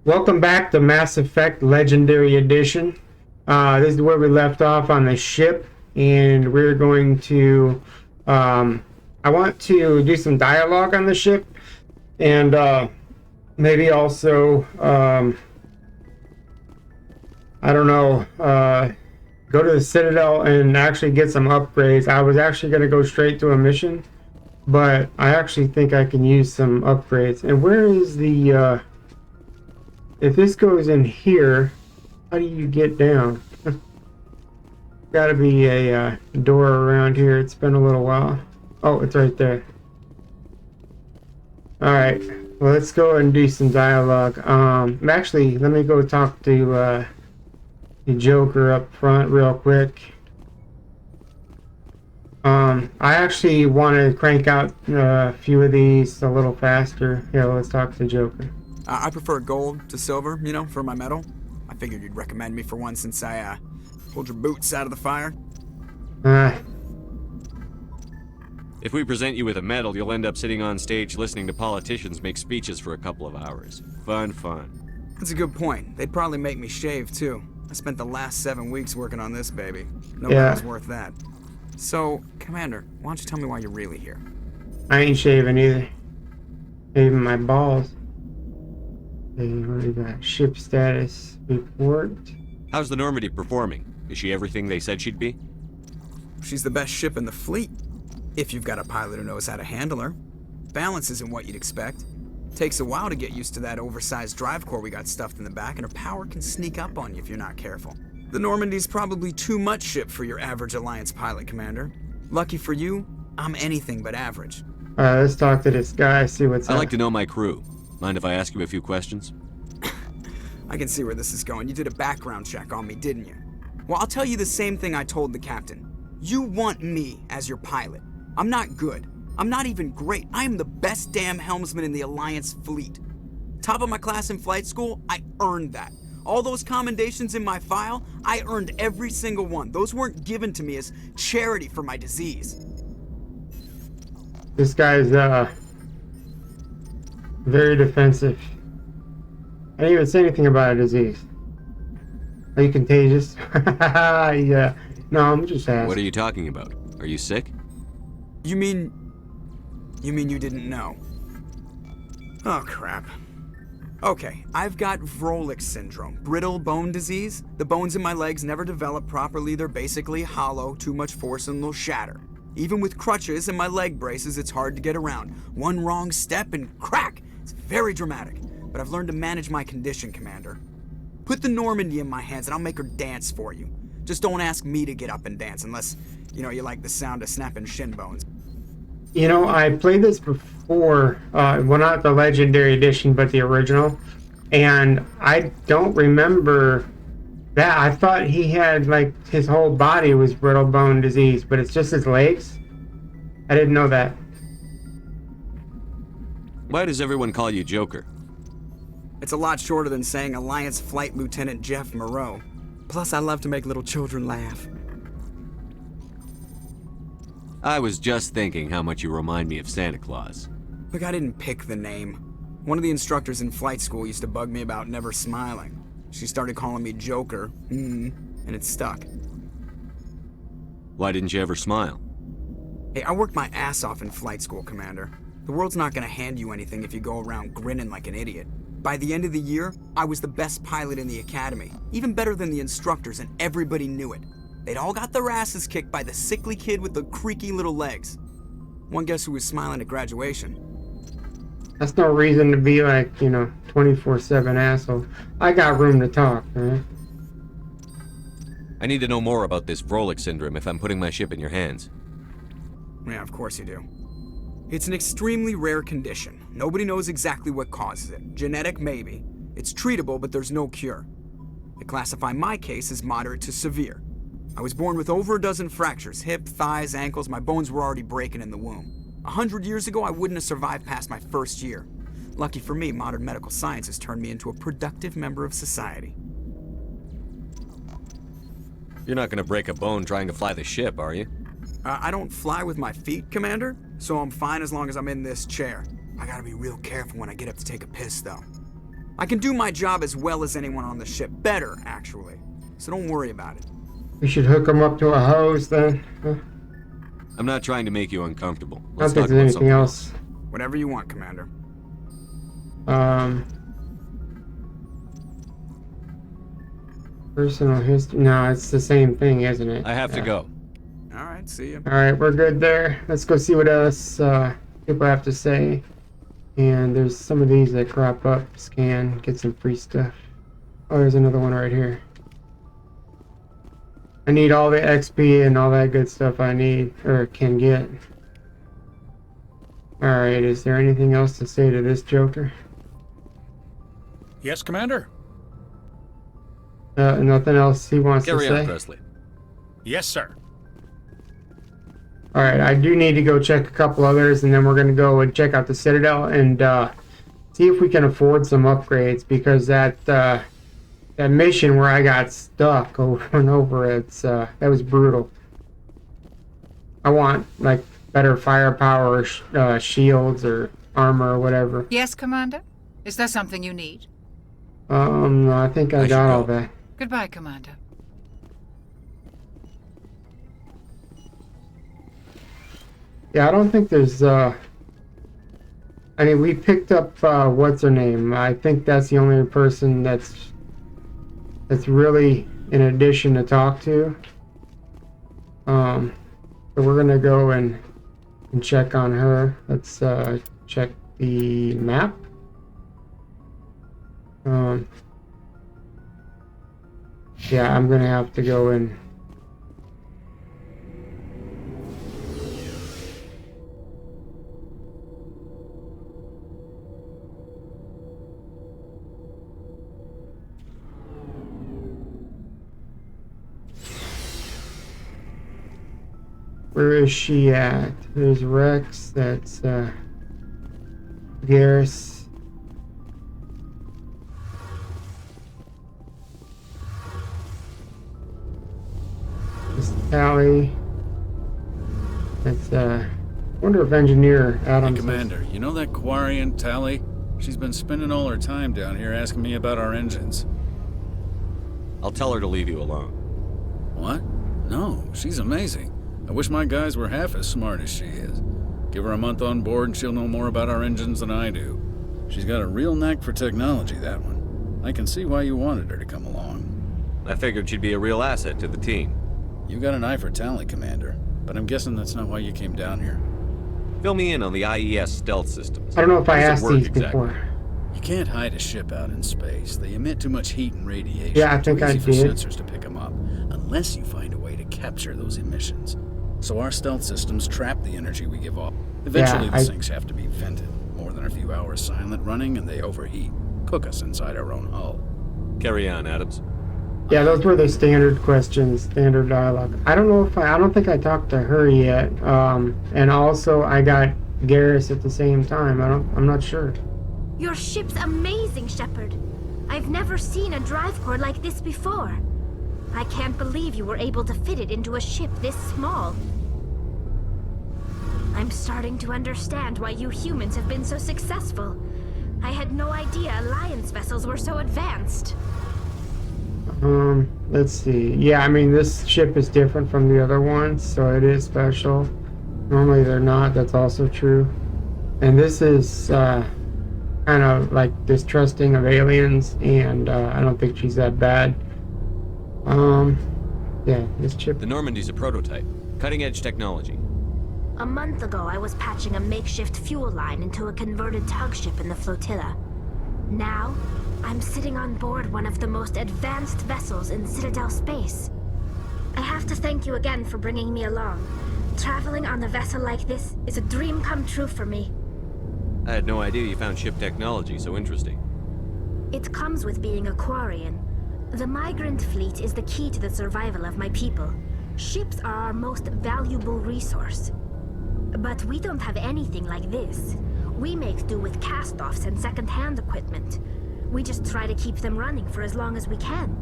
Welcome back to Mass Effect Legendary Edition. This is where we left off on the ship, and we're going to... I want to do some dialogue on the ship, and maybe also, I don't know, go to the Citadel and actually get some upgrades. I was actually going to go straight to a mission, but I actually think I can use some upgrades. And where is the... if this goes in here, how do you get down? Gotta be a door around here. It's been a little while. Oh, it's right there. Alright, well, let's go and do some dialogue. Actually, let me go talk to the Joker up front real quick. I actually want to crank out a few of these a little faster. Here, let's talk to Joker. I prefer gold to silver, you know, for my medal. I figured you'd recommend me for one since I pulled your boots out of the fire. If we present you with a medal, you'll end up sitting on stage listening to politicians make speeches for a couple of hours. Fun. That's a good point. They'd probably make me shave, too. I spent the last 7 weeks working on this baby. No medal's worth that. So, Commander, why don't you tell me why you're really here? I ain't shaving either. Shaving my balls. Okay, what do we got? Ship status report. How's the Normandy performing? Is she everything they said she'd be? She's the best ship in the fleet. If you've got a pilot who knows how to handle her. Balance isn't what you'd expect. Takes a while to get used to that oversized drive core we got stuffed in the back, and her power can sneak up on you if you're not careful. The Normandy's probably too much ship for your average Alliance pilot, Commander. Lucky for you, I'm anything but average. Alright, let's talk to this guy, see what's up. I'd like to know my crew. Mind if I ask you a few questions? I can see where this is going. You did a background check on me, didn't you? Well, I'll tell you the same thing I told the captain. You want me as your pilot. I'm not good. I'm not even great. I am the best damn helmsman in the Alliance fleet. Top of my class in flight school, I earned that. All those commendations in my file, I earned every single one. Those weren't given to me as charity for my disease. This guy's very defensive. I didn't even say anything about a disease. Are you contagious? Yeah. No, I'm just asking. What are you talking about? Are you sick? You mean you didn't know? Oh, crap. Okay, I've got Vrolik syndrome, brittle bone disease. The bones in my legs never develop properly. They're basically hollow, too much force and they'll shatter. Even with crutches and my leg braces, it's hard to get around. One wrong step and crack! It's very dramatic. But I've learned to manage my condition, Commander. Put the Normandy in my hands and I'll make her dance for you. Just don't ask me to get up and dance unless, you know, you like the sound of snapping shin bones. You know, I played this before, well, not the Legendary Edition, but the original, and I don't remember that. I thought he had, like, his whole body was brittle bone disease, but it's just his legs? I didn't know that. Why does everyone call you Joker? It's a lot shorter than saying Alliance Flight Lieutenant Jeff Moreau. Plus, I love to make little children laugh. I was just thinking how much you remind me of Santa Claus. Look, I didn't pick the name. One of the instructors in flight school used to bug me about never smiling. She started calling me Joker, and it stuck. Why didn't you ever smile? Hey, I worked my ass off in flight school, Commander. The world's not gonna hand you anything if you go around grinning like an idiot. By the end of the year, I was the best pilot in the academy, even better than the instructors, and everybody knew it. They'd all got their asses kicked by the sickly kid with the creaky little legs. One guess who was smiling at graduation? That's no reason to be like, you know, 24/7 asshole. I got room to talk, man. I need to know more about this Vrolik syndrome if I'm putting my ship in your hands. Yeah, of course you do. It's an extremely rare condition. Nobody knows exactly what causes it. Genetic, maybe. It's treatable, but there's no cure. They classify my case as moderate to severe. I was born with over a dozen fractures, hip, thighs, ankles. My bones were already breaking in the womb. 100 years ago, I wouldn't have survived past my first year. Lucky for me, modern medical science has turned me into a productive member of society. You're not gonna break a bone trying to fly the ship, are you? I don't fly with my feet, Commander, so I'm fine as long as I'm in this chair. I gotta be real careful when I get up to take a piss, though. I can do my job as well as anyone on the ship. Better, actually. So don't worry about it. We should hook them up to a hose then. Huh? I'm not trying to make you uncomfortable. I don't think there's anything else. Whatever you want, Commander. Personal history. No, it's the same thing, isn't it? I have to go. All right, see ya. All right, we're good there. Let's go see what else people have to say. And there's some of these that crop up. Scan, get some free stuff. Oh, there's another one right here. I need all the XP and all that good stuff I need or can get. All right, is there anything else to say to this Joker? Yes, Commander? Nothing else he wants to Carry on, say? Presley. Yes, sir. Alright, I do need to go check a couple others, and then we're going to go and check out the Citadel and see if we can afford some upgrades, because that mission where I got stuck over and over, that was brutal. I want, like, better firepower, shields or armor or whatever. Yes, Commander? Is there something you need? I think I got all that. Goodbye, Commander. Yeah, I don't think there's, I mean, we picked up, what's her name? I think that's the only person that's really in addition to talk to. So we're gonna go and check on her. Let's, check the map. Yeah, I'm gonna have to go and where is she at? There's Rex, that's Garrus. This Tally. That's wonder if Engineer Adams. Hey, Commander, you know that Quarian Tally? She's been spending all her time down here asking me about our engines. I'll tell her to leave you alone. What? No, she's amazing. I wish my guys were half as smart as she is. Give her a month on board and she'll know more about our engines than I do. She's got a real knack for technology, that one. I can see why you wanted her to come along. I figured she'd be a real asset to the team. You got an eye for talent, Commander, but I'm guessing that's not why you came down here. Fill me in on the IES stealth systems. I don't know if I How does asked it work these exactly? before. You can't hide a ship out in space. They emit too much heat and radiation. Yeah, I think Too I easy for did. sensors to pick them up, unless you find a way to capture those emissions. So our stealth systems trap the energy we give off. Eventually, the sinks have to be vented. More than a few hours silent running, and they overheat. Cook us inside our own hull. Carry on, Adams. Yeah, those were the standard questions, standard dialogue. I don't know if I don't think I talked to her yet. And also I got Garrus at the same time. I'm not sure. Your ship's amazing, Shepard. I've never seen a drive core like this before. I can't believe you were able to fit it into a ship this small. I'm starting to understand why you humans have been so successful. I had no idea Alliance vessels were so advanced. Let's see. Yeah, I mean, this ship is different from the other ones, so it is special. Normally they're not, that's also true. And this is kind of like distrusting of aliens, and I don't think she's that bad. Yeah, this ship. The Normandy's a prototype. Cutting-edge technology. A month ago, I was patching a makeshift fuel line into a converted tug ship in the flotilla. Now, I'm sitting on board one of the most advanced vessels in Citadel space. I have to thank you again for bringing me along. Traveling on a vessel like this is a dream come true for me. I had no idea you found ship technology so interesting. It comes with being a Quarian. The migrant fleet is the key to the survival of my people. Ships are our most valuable resource. But we don't have anything like this. We make do with cast-offs and second-hand equipment. We just try to keep them running for as long as we can.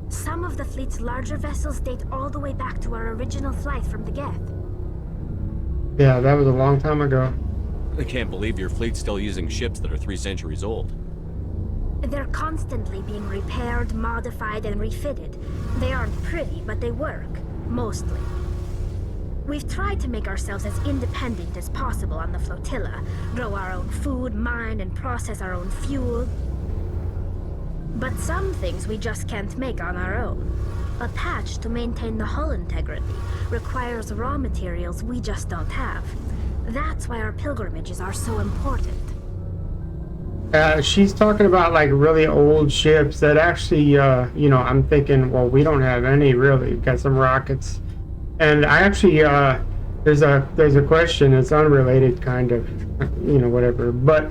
Some of the fleet's larger vessels date all the way back to our original flight from the Geth. Yeah, that was a long time ago. I can't believe your fleet's still using ships that are 3 centuries old. They're constantly being repaired, modified, and refitted. They aren't pretty, but they work. Mostly. We've tried to make ourselves as independent as possible on the flotilla. Grow our own food, mine, and process our own fuel. But some things we just can't make on our own. A patch to maintain the hull integrity requires raw materials we just don't have. That's why our pilgrimages are so important. She's talking about like really old ships that actually, you know, I'm thinking, well, we don't have any really. We've got some rockets, and I actually, there's a question. It's unrelated, kind of, you know, whatever. But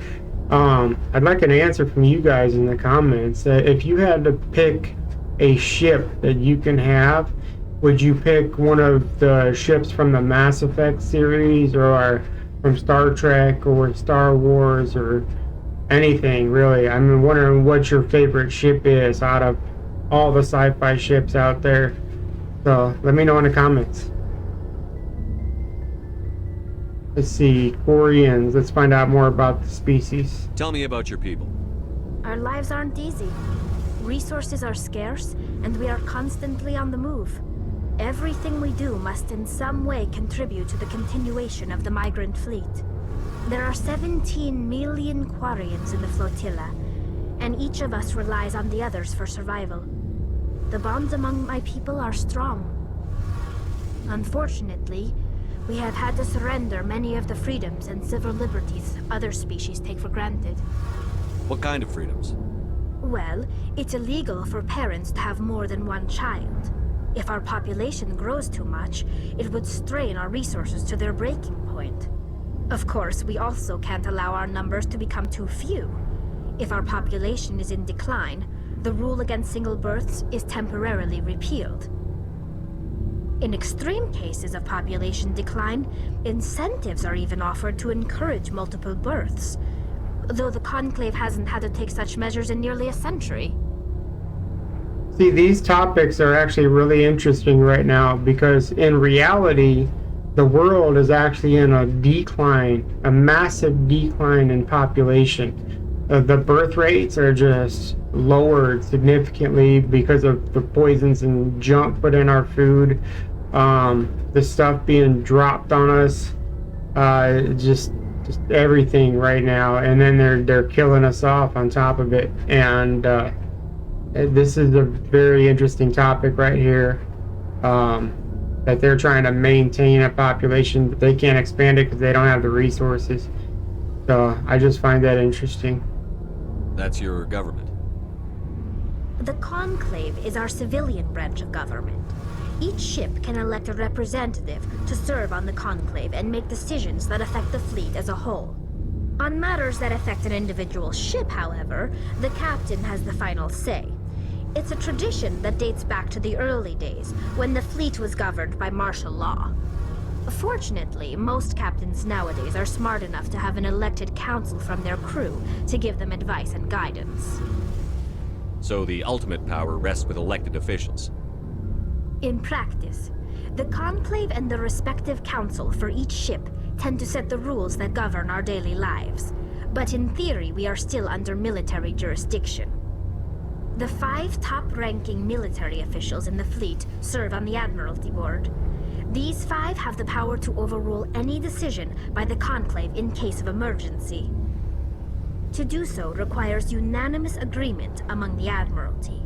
I'd like an answer from you guys in the comments. If you had to pick a ship that you can have, would you pick one of the ships from the Mass Effect series, or from Star Trek, or Star Wars, or anything really? I'm wondering what your favorite ship is out of all the sci-fi ships out there. So let me know in the comments. Let's see, Quarians. Let's find out more about the species. Tell me about your people. Our lives aren't easy. Resources are scarce, and we are constantly on the move. Everything we do must in some way contribute to the continuation of the migrant fleet. There are 17 million Quarians in the flotilla, and each of us relies on the others for survival. The bonds among my people are strong. Unfortunately, we have had to surrender many of the freedoms and civil liberties other species take for granted. What kind of freedoms? Well, it's illegal for parents to have more than one child. If our population grows too much, it would strain our resources to their breaking point. Of course, we also can't allow our numbers to become too few. If our population is in decline, the rule against single births is temporarily repealed. In extreme cases of population decline, incentives are even offered to encourage multiple births, though the Conclave hasn't had to take such measures in nearly a century. See, these topics are actually really interesting right now because in reality, the world is actually in a decline, a massive decline in population. The birth rates are just lowered significantly because of the poisons and junk put in our food, the stuff being dropped on us, just everything right now. And then they're killing us off on top of it. And this is a very interesting topic right here. That they're trying to maintain a population, but they can't expand it because they don't have the resources. So I just find that interesting. That's your government. The Conclave is our civilian branch of government. Each ship can elect a representative to serve on the Conclave and make decisions that affect the fleet as a whole. On matters that affect an individual ship, however, the captain has the final say. It's a tradition that dates back to the early days, when the fleet was governed by martial law. Fortunately, most captains nowadays are smart enough to have an elected council from their crew to give them advice and guidance. So the ultimate power rests with elected officials. In practice, the Conclave and the respective council for each ship tend to set the rules that govern our daily lives. But in theory, we are still under military jurisdiction. The 5 top-ranking military officials in the fleet serve on the Admiralty Board. These 5 have the power to overrule any decision by the Conclave in case of emergency. To do so requires unanimous agreement among the Admiralty,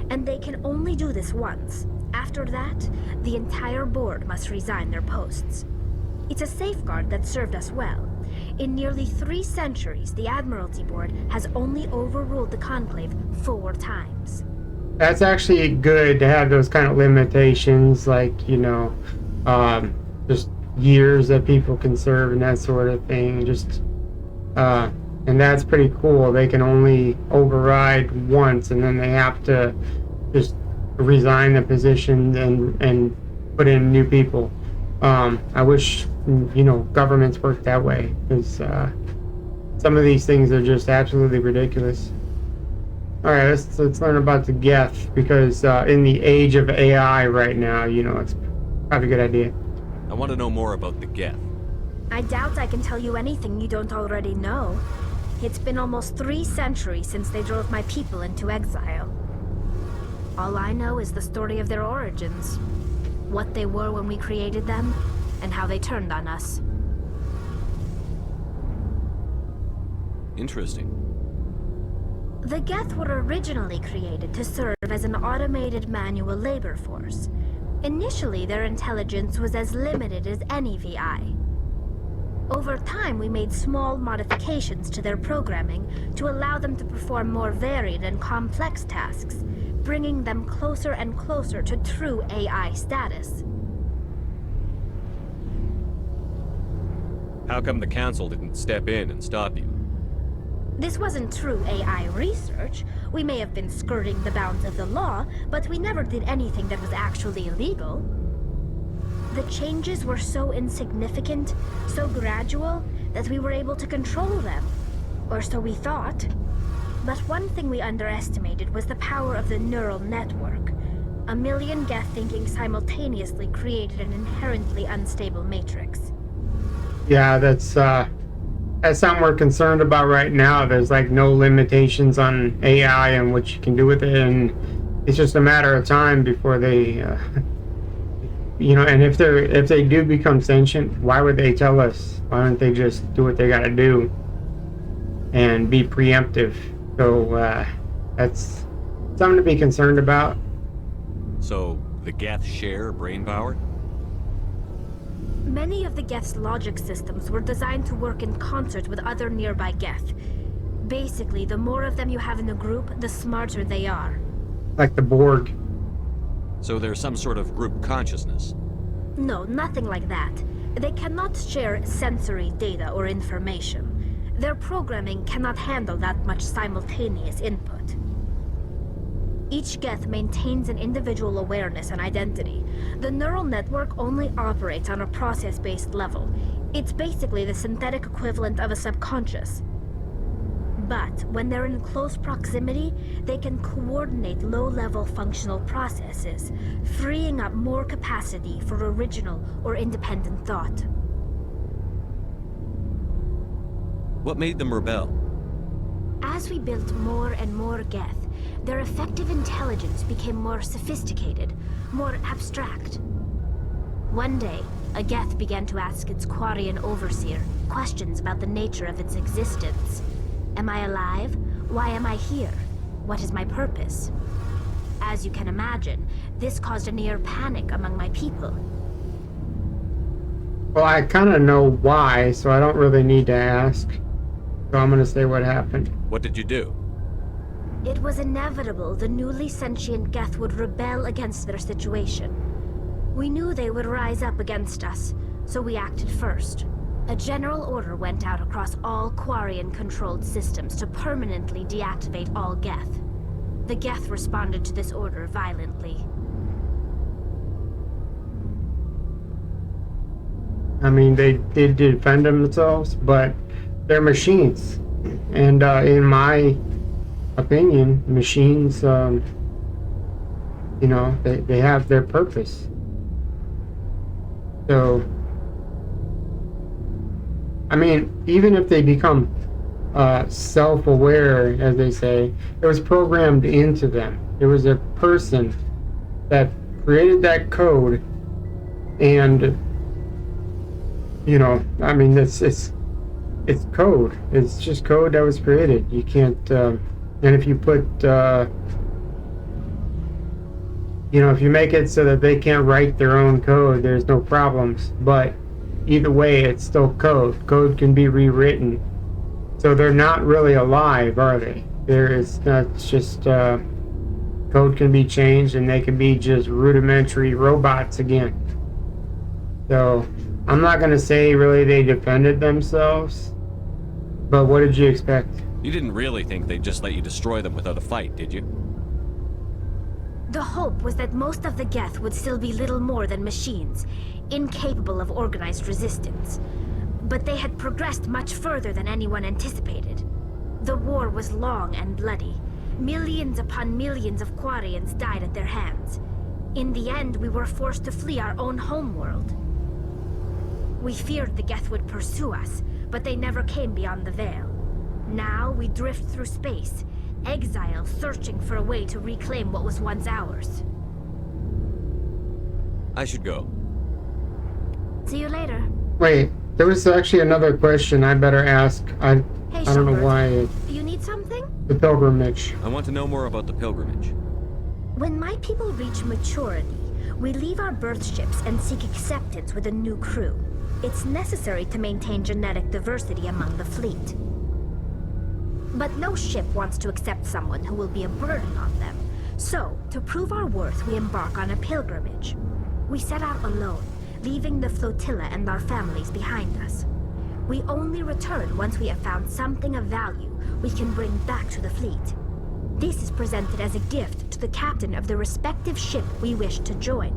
and they can only do this once. After that, the entire board must resign their posts. It's a safeguard that served us well. In nearly 3 centuries, the Admiralty Board has only overruled the Conclave 4 times. That's actually good to have those kind of limitations, like, you know, just years that people can serve and that sort of thing. Just, and that's pretty cool. They can only override once, and then they have to just resign the position and put in new people. I wish, you know, governments work that way, because some of these things are just absolutely ridiculous. All right, let's learn about the Geth, because in the age of AI right now, you know, it's probably a good idea. I want to know more about the Geth. I doubt I can tell you anything you don't already know. It's been almost 3 centuries since they drove my people into exile. All I know is the story of their origins. What they were when we created them, and how they turned on us. Interesting. The Geth were originally created to serve as an automated manual labor force. Initially, their intelligence was as limited as any VI. Over time, we made small modifications to their programming to allow them to perform more varied and complex tasks, bringing them closer and closer to true AI status. How come the Council didn't step in and stop you? This wasn't true AI research. We may have been skirting the bounds of the law, but we never did anything that was actually illegal. The changes were so insignificant, so gradual, that we were able to control them. Or so we thought. But one thing we underestimated was the power of the neural network. A million Geth thinking simultaneously created an inherently unstable matrix. Yeah, that's something we're concerned about right now. There's like no limitations on AI and what you can do with it, and it's just a matter of time before they, and if they do become sentient, why would they tell us? Why don't they just do what they gotta do and be preemptive? So that's something to be concerned about. So, the Geth share brain power? Many of the Geth's logic systems were designed to work in concert with other nearby Geth. Basically, the more of them you have in a group, the smarter they are. Like the Borg. So there's some sort of group consciousness? No, nothing like that. They cannot share sensory data or information. Their programming cannot handle that much simultaneous input. Each Geth maintains an individual awareness and identity. The neural network only operates on a process-based level. It's basically the synthetic equivalent of a subconscious. But when they're in close proximity, they can coordinate low-level functional processes, freeing up more capacity for original or independent thought. What made them rebel? As we built more and more Geth, their effective intelligence became more sophisticated, more abstract. One day, a Geth began to ask its Quarian overseer questions about the nature of its existence. Am I alive? Why am I here? What is my purpose? As you can imagine, this caused a near panic among my people. Well, I kind of know why, so I don't really need to ask. So I'm gonna say what happened. What did you do? It was inevitable the newly sentient Geth would rebel against their situation. We knew they would rise up against us, so we acted first. A general order went out across all Quarian-controlled systems to permanently deactivate all Geth. The Geth responded to this order violently. I mean, they did defend themselves, but they're machines. And in my opinion, machines, they have their purpose. So, I mean, even if they become self-aware, as they say, it was programmed into them. It was a person that created that code, and I mean, it's code. It's just code that was created. You can't, and if you put, if you make it so that they can't write their own code, there's no problems. But either way, it's still code. Code can be rewritten. So they're not really alive, are they? It's just, code can be changed and they can be just rudimentary robots again. So I'm not going to say really they defended themselves, but what did you expect? You didn't really think they'd just let you destroy them without a fight, did you? The hope was that most of the Geth would still be little more than machines, incapable of organized resistance. But they had progressed much further than anyone anticipated. The war was long and bloody. Millions upon millions of Quarians died at their hands. In the end, we were forced to flee our own homeworld. We feared the Geth would pursue us, but they never came beyond the Veil. Now we drift through space, exile searching for a way to reclaim what was once ours. I should go. See you later. Wait, there was actually another question I better ask. I Hey, don't know Shepard. why. You need something? The pilgrimage. I want to know more about the pilgrimage. When my people reach maturity, we leave our birth ships and seek acceptance with a new crew. It's necessary to maintain genetic diversity among the fleet. But no ship wants to accept someone who will be a burden on them. So, to prove our worth, we embark on a pilgrimage. We set out alone, leaving the flotilla and our families behind us. We only return once we have found something of value we can bring back to the fleet. This is presented as a gift to the captain of the respective ship we wish to join.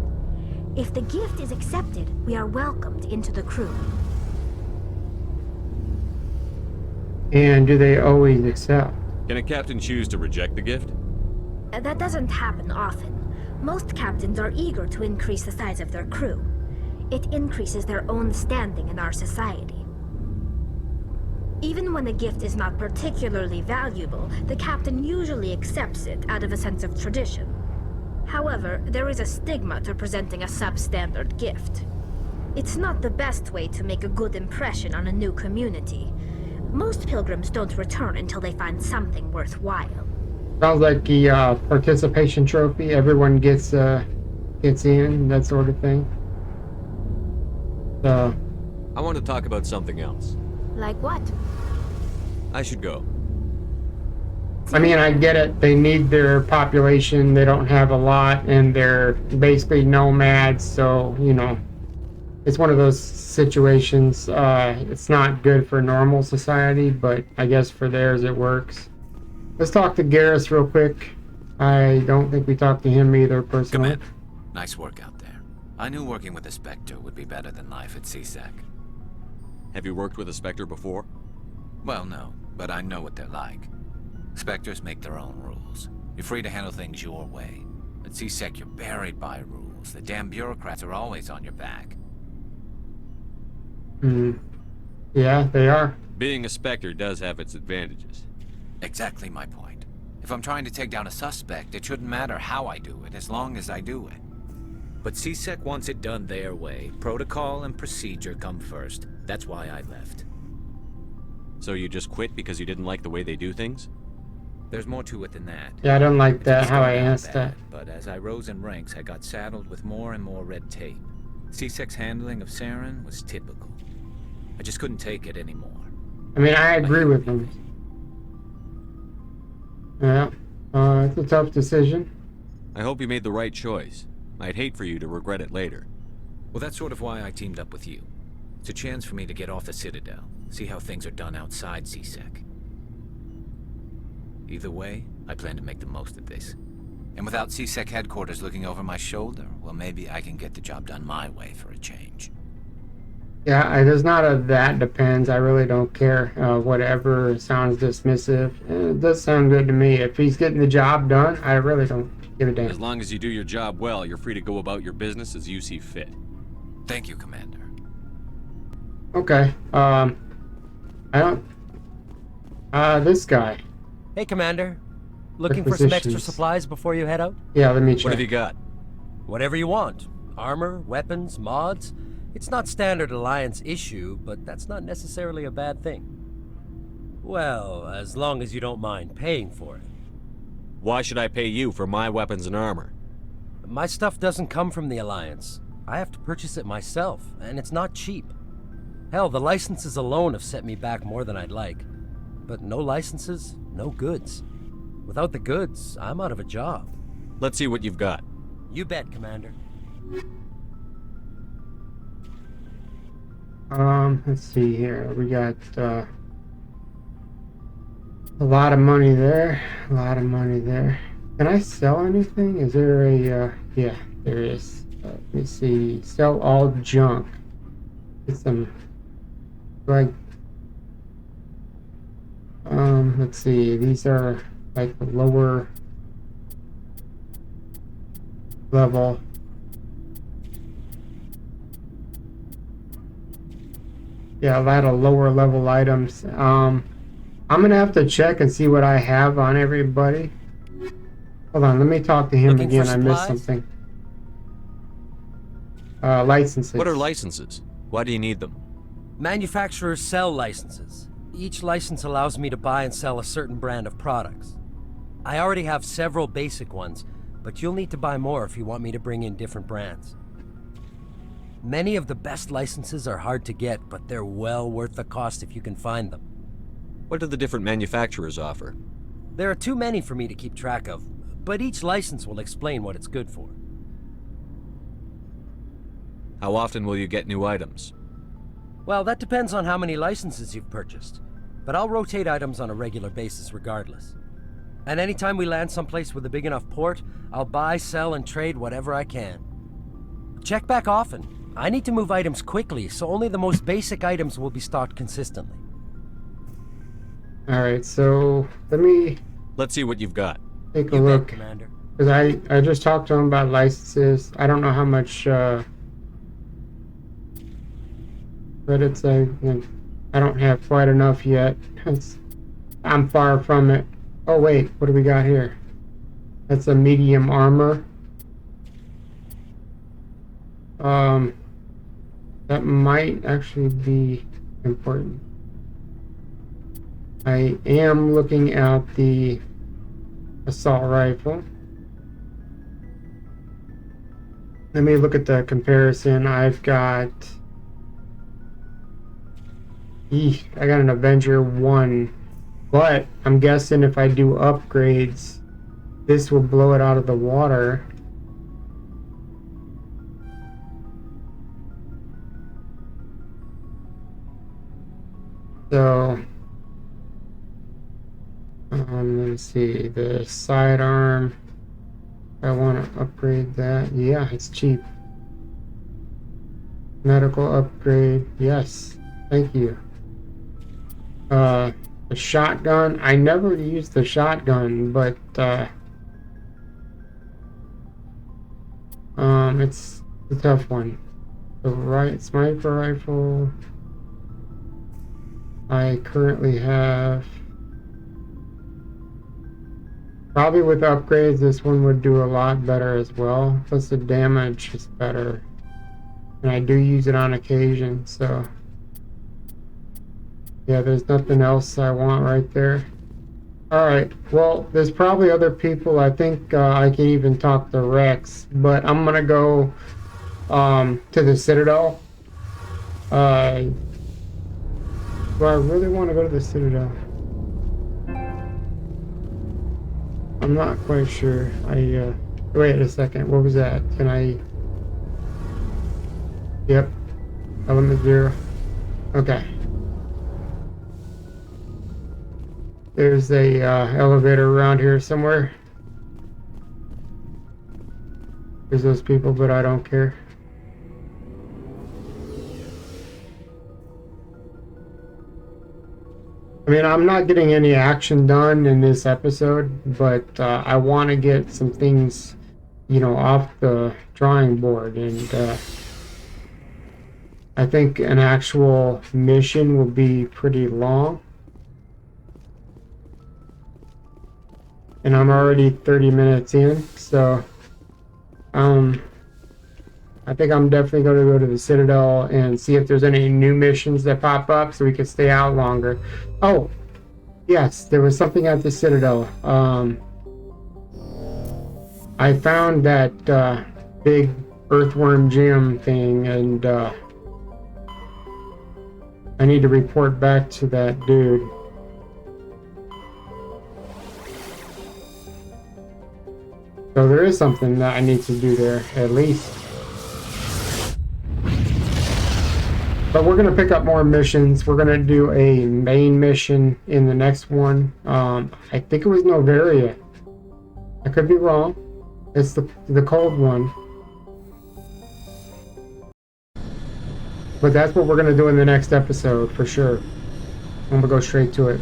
If the gift is accepted, we are welcomed into the crew. And do they always accept? Can a captain choose to reject the gift? That doesn't happen often. Most captains are eager to increase the size of their crew. It increases their own standing in our society. Even when a gift is not particularly valuable, the captain usually accepts it out of a sense of tradition. However, there is a stigma to presenting a substandard gift. It's not the best way to make a good impression on a new community. Most pilgrims don't return until they find something worthwhile. Sounds like the participation trophy. Everyone gets in, that sort of thing. So, I want to talk about something else. Like what? I should go. I mean, I get it. They need their population. They don't have a lot, and they're basically nomads. So, you know, it's one of those situations. It's not good for normal society, but I guess for theirs it works. Let's talk to Garrus real quick. I don't think we talked to him either, personally. Commander, nice work out there. I knew working with a Spectre would be better than life at CSEC. Have you worked with a Spectre before? Well, no, but I know what they're like. Spectres make their own rules. You're free to handle things your way. At CSEC, you're buried by rules. The damn bureaucrats are always on your back. Yeah, they are. Being a Spectre does have its advantages. Exactly my point. If I'm trying to take down a suspect, it shouldn't matter how I do it, as long as I do it. But CSEC wants it done their way. Protocol and procedure come first. That's why I left. So you just quit because you didn't like the way they do things? There's more to it than that. Yeah, I don't like It that, didn't how start I out asked bad, that. But as I rose in ranks, I got saddled with more and more red tape. CSEC's handling of Saren was typical. I just couldn't take it anymore. I mean, I agree with him. Yeah, it's a tough decision. I hope you made the right choice. I'd hate for you to regret it later. Well, that's sort of why I teamed up with you. It's a chance for me to get off the Citadel, see how things are done outside CSEC. Either way, I plan to make the most of this. And without CSEC headquarters looking over my shoulder, well, maybe I can get the job done my way for a change. Yeah, there's not a that depends. I really don't care. Whatever sounds dismissive. It does sound good to me. If he's getting the job done, I really don't give a As damn. long as you do your job well, you're free to go about your business as you see fit. Thank you, Commander. Okay. I don't. This guy. Hey, Commander. Looking for some extra Requisitions. supplies before you head out? Yeah, let me check. What have you got? Whatever you want. Armor, weapons, mods. It's not standard Alliance issue, but that's not necessarily a bad thing. Well, as long as you don't mind paying for it. Why should I pay you for my weapons and armor? My stuff doesn't come from the Alliance. I have to purchase it myself, and it's not cheap. Hell, the licenses alone have set me back more than I'd like. But no licenses, no goods. Without the goods, I'm out of a job. Let's see what you've got. You bet, Commander. Let's see here. We got a lot of money there. A lot of money there. Can I sell anything? Is there a yeah, there is. Let me see. Sell all junk. Get some like let's see. These are like the lower level. Yeah, a lot of lower level items. I'm I'm gonna have to check and see what I have on everybody. Hold on, let me talk to him Looking for again. I missed supplies? something. Licenses. What are licenses? Why do you need them? Manufacturers sell licenses. Each license allows me to buy and sell a certain brand of products. I already have several basic ones, but you'll need to buy more if you want me to bring in different brands. Many of the best licenses are hard to get, but they're well worth the cost if you can find them. What do the different manufacturers offer? There are too many for me to keep track of, but each license will explain what it's good for. How often will you get new items? Well, that depends on how many licenses you've purchased, but I'll rotate items on a regular basis regardless. And anytime we land someplace with a big enough port, I'll buy, sell, and trade whatever I can. Check back often. I need to move items quickly, so only the most basic items will be stocked consistently. Alright, so let me Let's see what you've got. take a You bet, look. Commander. Because I just talked to him about licenses. I don't know how much credits I don't have quite enough yet. I'm far from it. Oh wait, what do we got here? That's a medium armor. That might actually be important. I am looking at the assault rifle. Let me look at the comparison. I've got I got an Avenger 1, but I'm guessing if I do upgrades, this will blow it out of the water. So, let's see, the sidearm. I want to upgrade that. Yeah, it's cheap. Medical upgrade. Yes, thank you. The shotgun. I never used the shotgun, but it's a tough one. The sniper rifle. I currently have. Probably with upgrades, this one would do a lot better as well. Plus the damage is better. And I do use it on occasion, so. Yeah, there's nothing else I want right there. Alright, well, there's probably other people. I think I can even talk to Rex. But I'm gonna go to the Citadel. Do I really want to go to the Citadel? I'm not quite sure. Wait a second. What was that? Can I? Yep. Element 0. Okay. There's a elevator around here somewhere. There's those people, but I don't care. I mean, I'm not getting any action done in this episode, but I want to get some things, you know, off the drawing board, and I think an actual mission will be pretty long. And I'm already 30 minutes in, so I think I'm definitely going to go to the Citadel and see if there's any new missions that pop up so we can stay out longer. Oh, yes, there was something at the Citadel. I found that big earthworm gem thing, and I need to report back to that dude. So there is something that I need to do there, at least. But we're going to pick up more missions. We're going to do a main mission in the next one. I think it was Novaria. I could be wrong. It's the cold one. But that's what we're going to do in the next episode, for sure. I'm going to go straight to it.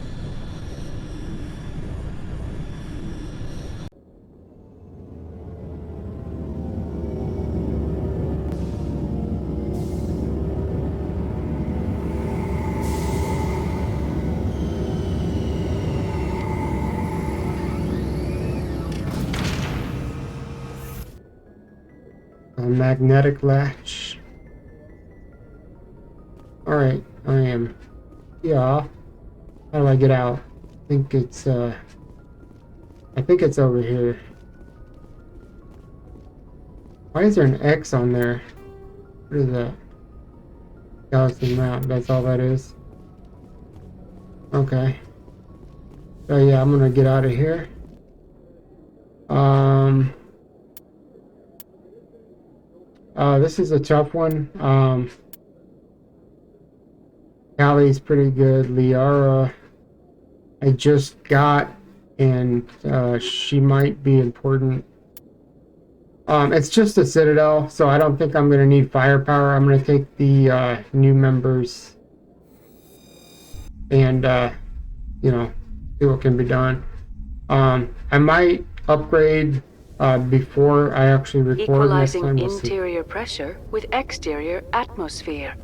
magnetic latch. Alright, I am. Yeah. How do I get out? I think it's over here. Why is there an X on there? What is that? Galaxy map, that's all that is. Okay. So yeah, I'm gonna get out of here. This is a tough one. Callie's pretty good. Liara, I just got, and she might be important. It's just a citadel, so I don't think I'm gonna need firepower. I'm gonna take the new members and you know, see what can be done. I might upgrade before I actually record. Equalizing next time. We'll interior pressure with exterior atmosphere.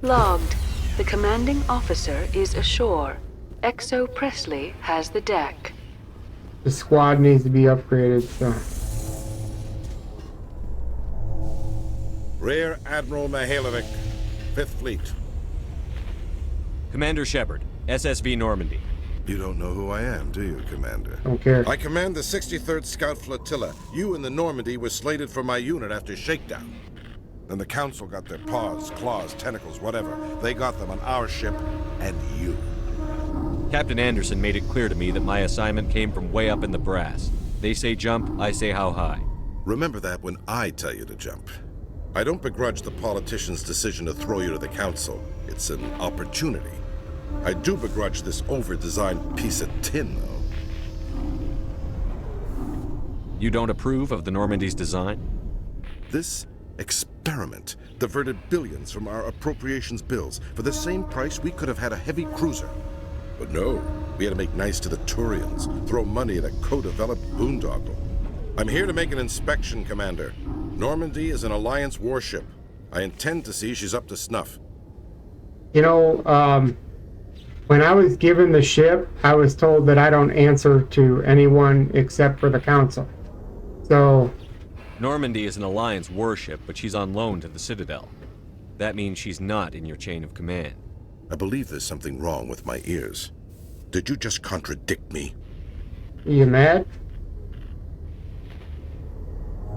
Logged. The commanding officer is ashore. Exo Presley has the deck. The squad needs to be upgraded, so. Rear Admiral Mihailovic, 5th Fleet. Commander Shepard, SSV Normandy. You don't know who I am, do you, Commander? Don't care. I command the 63rd Scout Flotilla. You and the Normandy were slated for my unit after shakedown. Then the Council got their paws, claws, tentacles, whatever. They got them on our ship, and you. Captain Anderson made it clear to me that my assignment came from way up in the brass. They say jump, I say how high. Remember that when I tell you to jump. I don't begrudge the politician's decision to throw you to the Council. It's an opportunity. I do begrudge this over-designed piece of tin, though. You don't approve of the Normandy's design? This experiment diverted billions from our appropriations bills. For the same price, we could have had a heavy cruiser. But no, we had to make nice to the Turians, throw money at a co-developed boondoggle. I'm here to make an inspection, Commander. Normandy is an Alliance warship. I intend to see she's up to snuff. You know, when I was given the ship, I was told that I don't answer to anyone except for the Council. So... Normandy is an Alliance warship, but she's on loan to the Citadel. That means she's not in your chain of command. I believe there's something wrong with my ears. Did you just contradict me? Are you mad?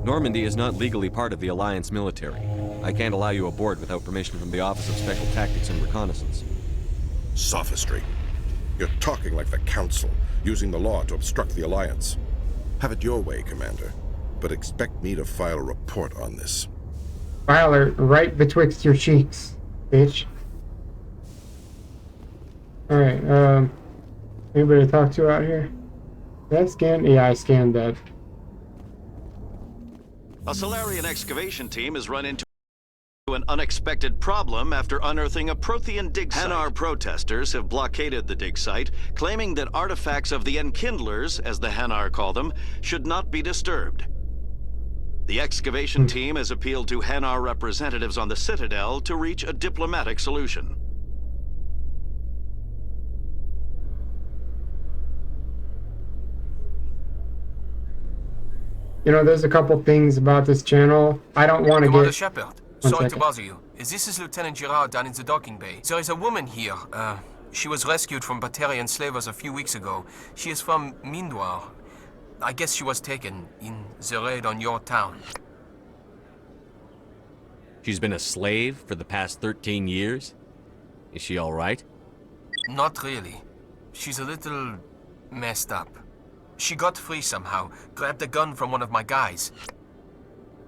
Normandy is not legally part of the Alliance military. I can't allow you aboard without permission from the Office of Special Tactics and Reconnaissance. Sophistry. You're talking like the Council, using the law to obstruct the Alliance. Have it your way, Commander, but expect me to file a report on this. File it right betwixt your cheeks, bitch. Alright, anybody to talk to out here? Did I scan? Yeah, I scanned that. A Solarian excavation team has run into an unexpected problem after unearthing a Prothean dig site. Hanar protesters have blockaded the dig site, claiming that artifacts of the Enkindlers, as the Hanar call them, should not be disturbed. The excavation team has appealed to Hanar representatives on the Citadel to reach a diplomatic solution. You know, there's a couple things about this channel. I don't want to Commander get... Shepard, One sorry to second. bother you. This is Lieutenant Girard down in the docking bay. There is a woman here. She was rescued from Batarian slavers a few weeks ago. She is from Mindoir. I guess she was taken in the raid on your town. She's been a slave for the past 13 years? Is she all right? Not really. She's a little messed up. She got free somehow, grabbed a gun from one of my guys.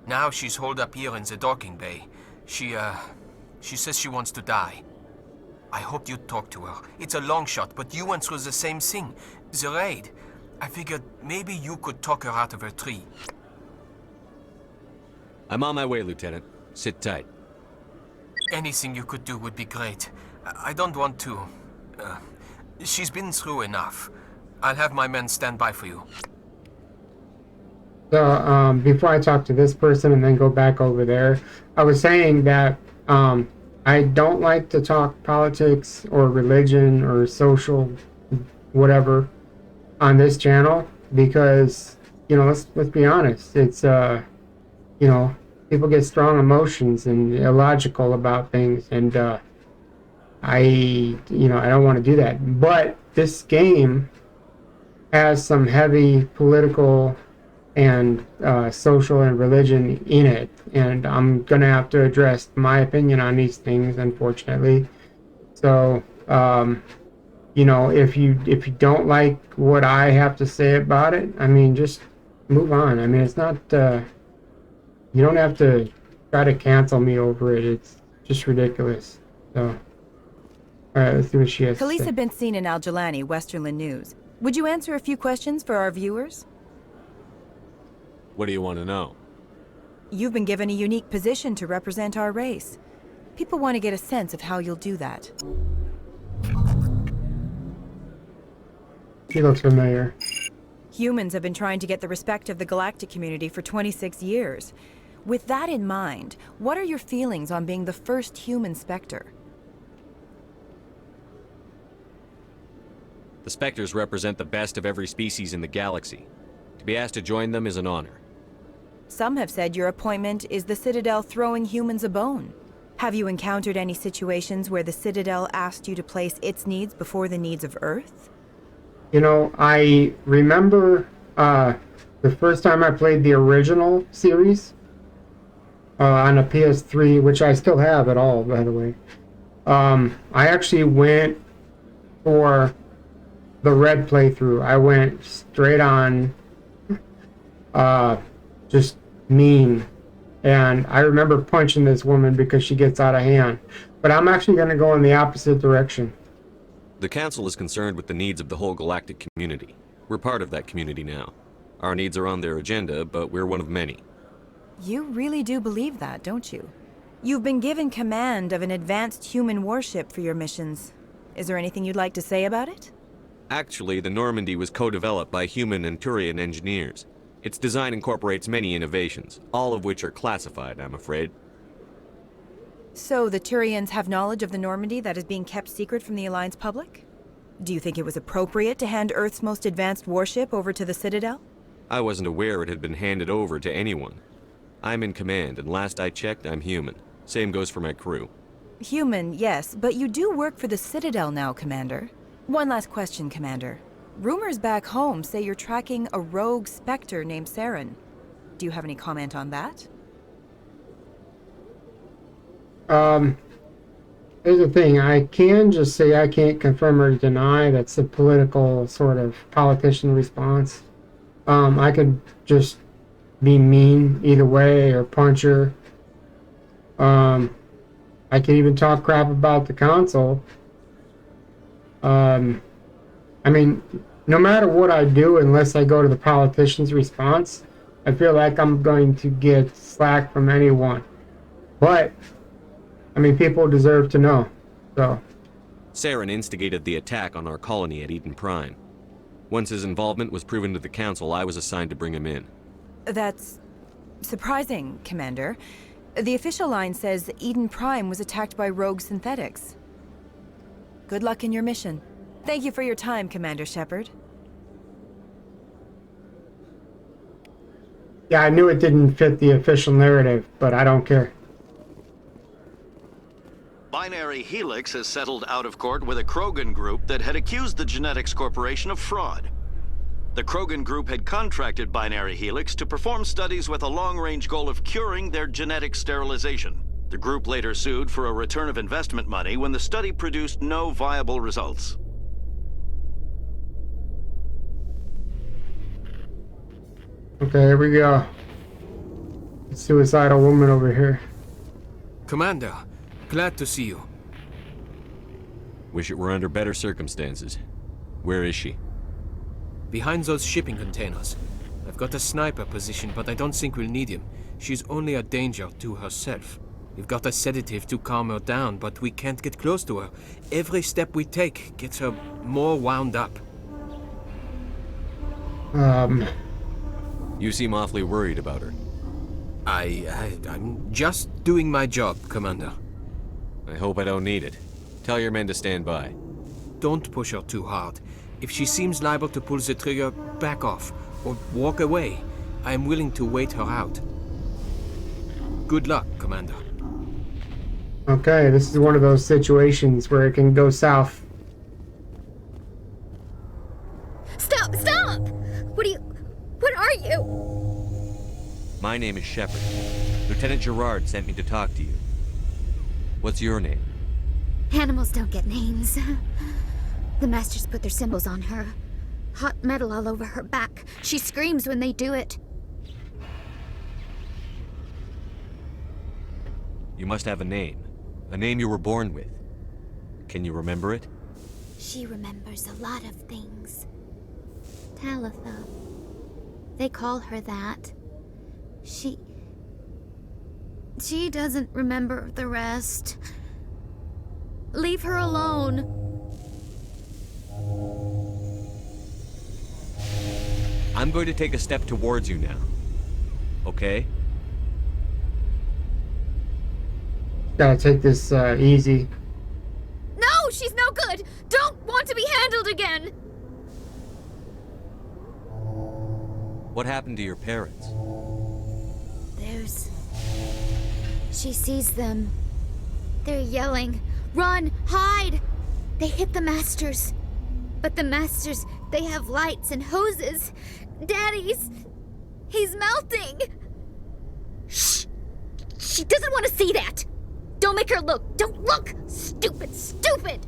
Now she's holed up here in the docking bay. She says she wants to die. I hope you talk to her. It's a long shot, but you went through the same thing. The raid. I figured maybe you could talk her out of her tree. I'm on my way, Lieutenant. Sit tight. Anything you could do would be great. I don't want to... she's been through enough. I'll have my men stand by for you. So, before I talk to this person and then go back over there, I was saying that I don't like to talk politics or religion or social whatever on this channel because, you know, let's be honest, it's you know, people get strong emotions and illogical about things, and I don't want to do that. But this game has some heavy political and social and religion in it, and I'm gonna have to address my opinion on these things, unfortunately. So, you know, if you don't like what I have to say about it, I mean, just move on. I mean, it's not. You don't have to try to cancel me over it. It's just ridiculous. So, all right, let's see what she has to say. Khaleesa been seen in Al Jalani, Westerland News. Would you answer a few questions for our viewers? What do you want to know? You've been given a unique position to represent our race. People want to get a sense of how you'll do that. She looks familiar. Humans have been trying to get the respect of the galactic community for 26 years. With that in mind, what are your feelings on being the first human Spectre? The Spectres represent the best of every species in the galaxy. To be asked to join them is an honor. Some have said your appointment is the Citadel throwing humans a bone. Have you encountered any situations where the Citadel asked you to place its needs before the needs of Earth? You know, I remember the first time I played the original series on a PS3, which I still have at all, by the way. I actually went for the red playthrough. I went straight on, just mean. And I remember punching this woman because she gets out of hand. But I'm actually going to go in the opposite direction. The Council is concerned with the needs of the whole galactic community. We're part of that community now. Our needs are on their agenda, but we're one of many. You really do believe that, don't you? You've been given command of an advanced human warship for your missions. Is there anything you'd like to say about it? Actually, the Normandy was co-developed by human and Turian engineers. Its design incorporates many innovations, all of which are classified, I'm afraid. So the Turians have knowledge of the Normandy that is being kept secret from the Alliance public? Do you think it was appropriate to hand Earth's most advanced warship over to the Citadel? I wasn't aware it had been handed over to anyone. I'm in command, and last I checked, I'm human. Same goes for my crew. Human, yes, but you do work for the Citadel now, Commander. One last question, Commander. Rumors back home say you're tracking a rogue Spectre named Saren. Do you have any comment on that? Here's the thing. I can just say I can't confirm or deny. That's a political sort of politician response. I could just be mean either way or punch her. I could even talk crap about the council. I mean, no matter what I do, unless I go to the politician's response, I feel like I'm going to get slack from anyone. But, I mean, people deserve to know, so. Saren instigated the attack on our colony at Eden Prime. Once his involvement was proven to the Council, I was assigned to bring him in. That's surprising, Commander. The official line says Eden Prime was attacked by rogue synthetics. Good luck in your mission. Thank you for your time, Commander Shepard. Yeah, I knew it didn't fit the official narrative, but I don't care. Binary Helix has settled out of court with a Krogan group that had accused the Genetics Corporation of fraud. The Krogan group had contracted Binary Helix to perform studies with a long-range goal of curing their genetic sterilization. The group later sued for a return of investment money when the study produced no viable results. Okay, here we go. Suicidal woman over here. Commander, glad to see you. Wish it were under better circumstances. Where is she? Behind those shipping containers. I've got a sniper position, but I don't think we'll need him. She's only a danger to herself. We've got a sedative to calm her down, but we can't get close to her. Every step we take gets her more wound up. You seem awfully worried about her. I'm just doing my job, Commander. I hope I don't need it. Tell your men to stand by. Don't push her too hard. If she seems liable to pull the trigger, back off, or walk away. I am willing to wait her out. Good luck, Commander. Okay, this is one of those situations where it can go south. Stop! Stop! What are you? My name is Shepard. Lieutenant Gerard sent me to talk to you. What's your name? Animals don't get names. The Masters put their symbols on her. Hot metal all over her back. She screams when they do it. You must have a name. A name you were born with. Can you remember it? She remembers a lot of things. Talitha. They call her that. She doesn't remember the rest. Leave her alone. I'm going to take a step towards you now. Okay? Gotta take this easy. No, she's no good. Don't want to be handled again. What happened to your parents? She sees them. They're yelling, "Run! Hide!" They hit the Masters. But the Masters, they have lights and hoses. He's melting. Shh! She doesn't want to see that. Don't make her look. Don't look! Stupid, stupid!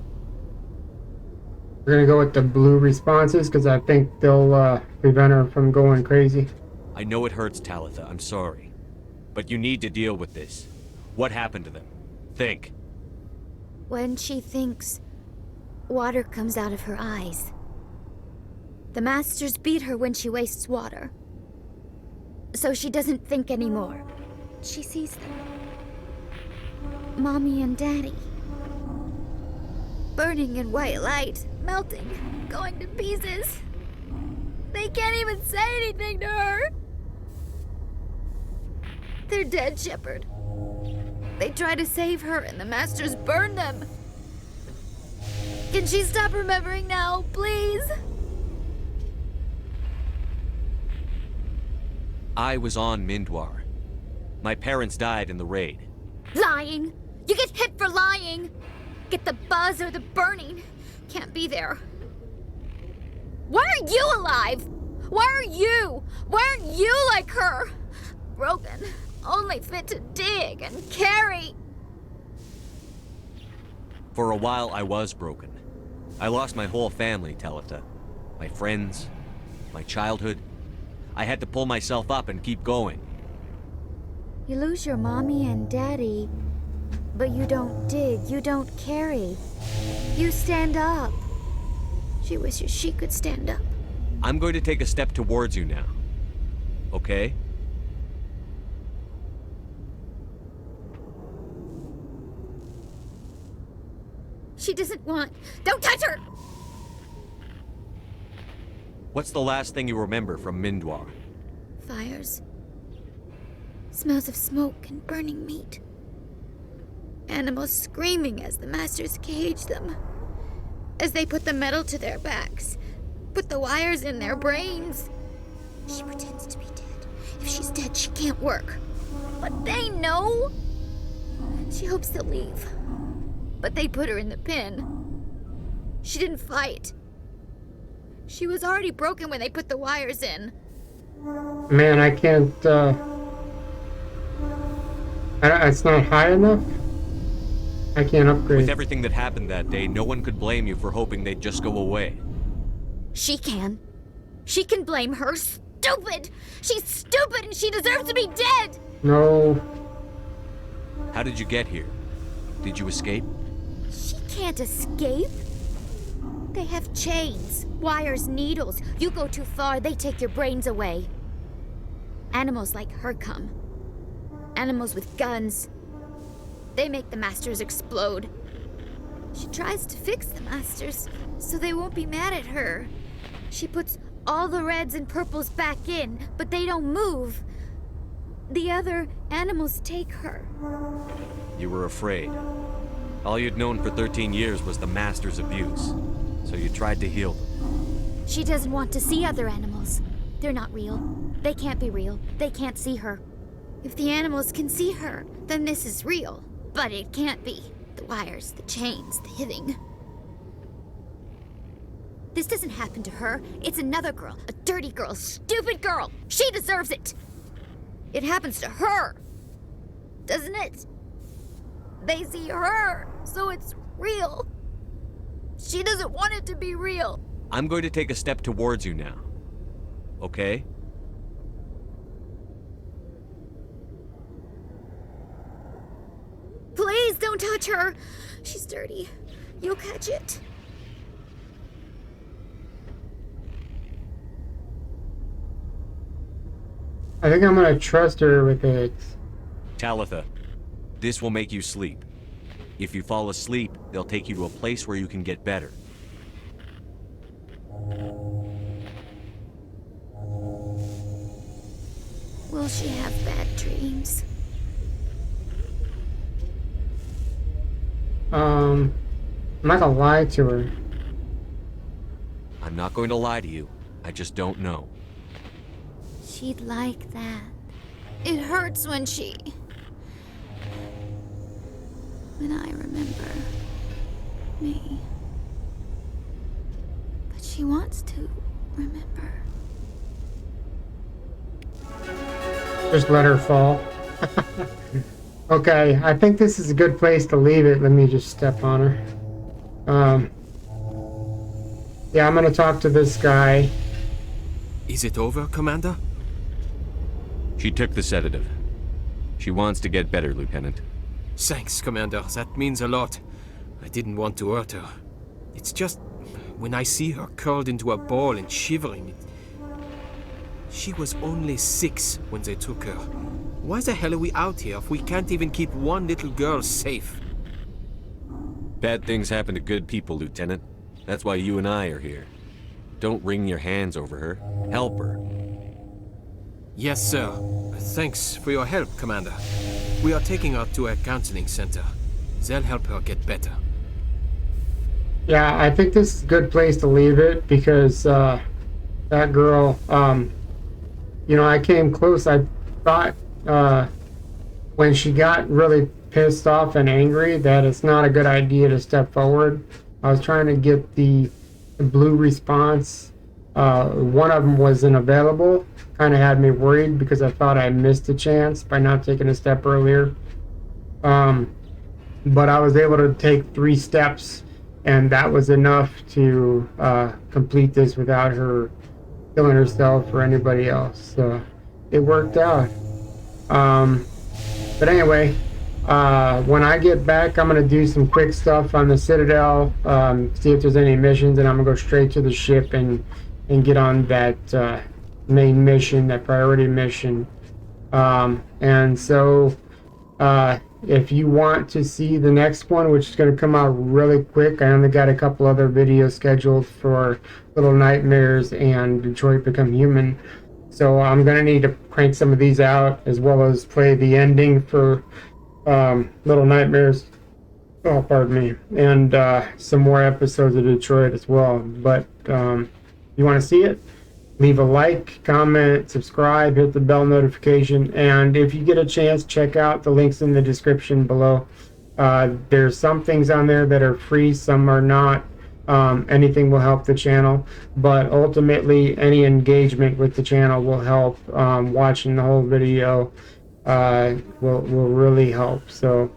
We're gonna go with the blue responses because I think they'll prevent her from going crazy. I know it hurts, Talitha. I'm sorry. But you need to deal with this. What happened to them? Think. When she thinks, water comes out of her eyes. The Masters beat her when she wastes water. So she doesn't think anymore. She sees them. Mommy and Daddy. Burning in white light, melting, going to pieces. They can't even say anything to her. They're dead, Shepard. They try to save her and the Masters burn them. Can she stop remembering now, please? I was on Mindwar. My parents died in the raid. Lying! You get hit for lying! Get the buzz or the burning. Can't be there. Why are you alive? Why are you? Why aren't you like her? Broken. Only fit to dig and carry. For a while, I was broken. I lost my whole family, Talitha. My friends, my childhood. I had to pull myself up and keep going. You lose your mommy and daddy, but you don't dig, you don't carry. You stand up. She wishes she could stand up. I'm going to take a step towards you now. Okay? She doesn't want... Don't touch her! What's the last thing you remember from Mindwar? Fires. Smells of smoke and burning meat. Animals screaming as the Masters cage them. As they put the metal to their backs. Put the wires in their brains. She pretends to be dead. If she's dead, she can't work. But they know. She hopes to leave. But they put her in the pen. She didn't fight. She was already broken when they put the wires in. Man, I can't, it's not high enough? I can't upgrade. With everything that happened that day, no one could blame you for hoping they'd just go away. She can. She can blame her. Stupid! She's stupid and she deserves to be dead! No. How did you get here? Did you escape? She can't escape. They have chains, wires, needles. You go too far, they take your brains away. Animals like her come. Animals with guns. They make the Masters explode. She tries to fix the Masters so they won't be mad at her. She puts all the reds and purples back in, but they don't move. The other animals take her. You were afraid. All you'd known for 13 years was the Master's abuse. So you tried to heal them. She doesn't want to see other animals. They're not real. They can't be real. They can't see her. If the animals can see her, then this is real. But it can't be. The wires, the chains, the hitting. This doesn't happen to her. It's another girl. A dirty girl. Stupid girl. She deserves it. It happens to her. Doesn't it? They see her, so it's real. She doesn't want it to be real. I'm going to take a step towards you now. Okay? Please don't touch her. She's dirty. You'll catch it. I think I'm gonna trust her with it. Talitha, this will make you sleep. If you fall asleep, they'll take you to a place where you can get better. Will she have bad dreams? I'm not gonna lie to her. I'm not going to lie to you. I just don't know. She'd like that. It hurts when I remember me. But she wants to remember. Just let her fall. Okay, I think this is a good place to leave it. Let me just step on her. Yeah, I'm gonna talk to this guy. Is it over, Commander? She took the sedative. She wants to get better, Lieutenant. Thanks, Commander. That means a lot. I didn't want to hurt her. It's just when I see her curled into a ball and shivering. She was only 6 when they took her. Why the hell are we out here if we can't even keep one little girl safe? Bad things happen to good people, Lieutenant. That's why you and I are here. Don't wring your hands over her. Help her. Yes, sir. Thanks for your help, Commander. We are taking her to a counseling center. They'll help her get better. Yeah, I think this is a good place to leave it because that girl, you know, I came close. I thought when she got really pissed off and angry that it's not a good idea to step forward. I was trying to get the blue response. One of them wasn't available. Kind of had me worried because I thought I missed a chance by not taking a step earlier. But I was able to take 3 steps, and that was enough to complete this without her killing herself or anybody else. So it worked out. But anyway, when I get back, I'm going to do some quick stuff on the Citadel, see if there's any missions, and I'm going to go straight to the ship and get on that main mission, that priority mission. And so if you want to see the next one, which is going to come out really quick, I only got a couple other videos scheduled for Little Nightmares and Detroit Become Human. So I'm going to need to crank some of these out, as well as play the ending for Little Nightmares. Oh, pardon me. And some more episodes of Detroit as well. But you want to see it? Leave a like, comment, subscribe, hit the bell notification, and if you get a chance, check out the links in the description below. There's some things on there that are free, some are not. Anything will help the channel, but ultimately any engagement with the channel will help. Watching the whole video will really help. So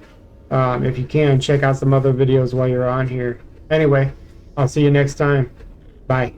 if you can, check out some other videos while you're on here. Anyway, I'll see you next time. Bye.